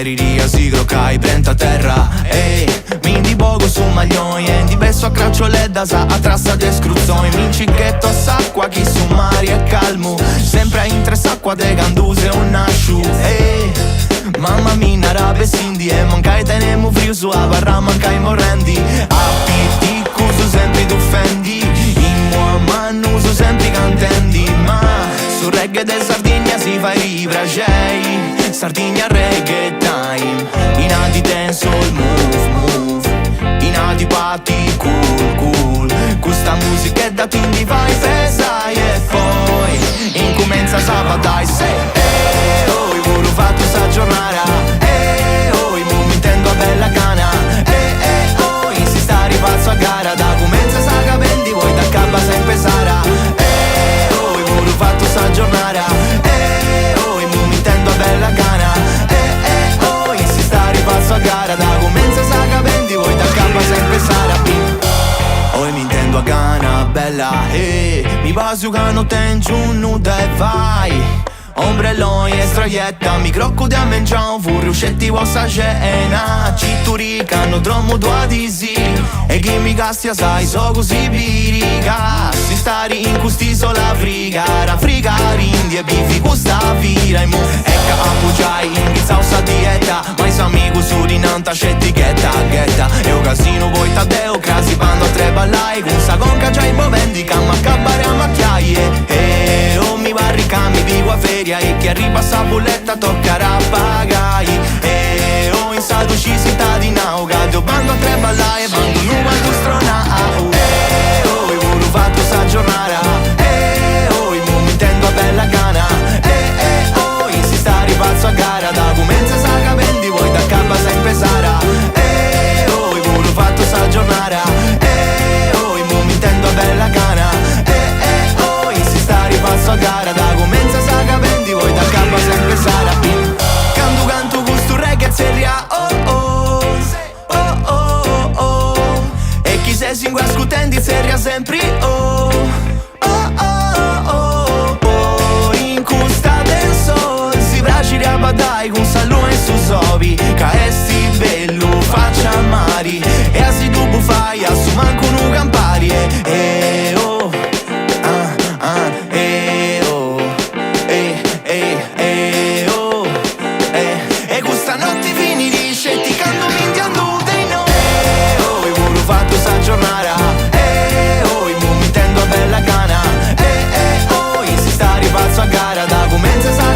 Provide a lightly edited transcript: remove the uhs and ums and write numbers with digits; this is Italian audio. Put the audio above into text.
periria si crocai prenta terra. Mi di poco su maglioni e di besso a craccioletta sa a trassa de scruzzoni. Mi cicchetto a s'acqua chi su mari è calmo, sempre in tre s'acqua de canduse un nasciu. Mamma mia rape sindi e mancai tenemo frio su a barra mancai morrendi. Appiti cuso sempre t'offendi, in mua manu su sempre cantendi. Ma su reggae de Sardegna si fa i bracei, Sardegna reggae time. In adi dance all move, in adi party cool. Questa musica è da tindi vai pesai e poi incomincia sabato oh, i volo fatto sta giornata, oh, i mo mi tendo a bella cana, oh, si sta ripazzo a gara, da comenza sa capendi, vuoi da capa sempre sarà, oh, i volo fatto sta giornata, oh, i mo mi tendo a bella cana, oh, si sta ripazzo a gara, da comenza sa capendi, vuoi da capa sempre sarà. Oi mi intendo a gana bella, mi baso che non tengo un nudo e vai. Ombrelloni e stroietta, mi crocco di ammengiamo, furri uscetti vostra cena. Citturica, non trovo tua disi, e chi mi castia sai, so così pirica. Si stari in quest'isola Africa, rindi e bifi questa vira. E mo, ecca appoggiai in pizza o dieta, ma i suoi amici su di nanta c'è etichetta, ghetta. E o casino poi tadeo, crasi bando a tre ballai, con sa conca già i bovendi, camma a cabbare a macchiaie. O mi barrica, mi dico a feria, e chi arriva a sta bolletta toccherà pagai. E o in stato ci si sta di nauga, io bando a tre ballai e bando nuova costronau. Oh, io volevo fatto sta giornata, oh, io mi intendo a bella cana, oh, si sta ripazzo a gara, da comenza sa capendi, vuoi da capa sempre sarà, oh, io volevo fatto sta giornata, oh, io mi intendo a bella cana, oh, si sta ripazzo a gara, da comenza sa capendi, vuoi da capa sempre sarà. Canto questo reggae seria, oh. E chi se singua scutendi seria sempre, oh. In questa denso si bracci a badai con salone su sobi, caesti bello faccia mari, e a si tu fai a su manco un campari, oh. E questa notte finisce ti canto minchiando dei no. Oh, io volevo fatto sta giornata, oh, io mi intendo a bella cana, oh, si sta ripazzo a gara, da comenza sa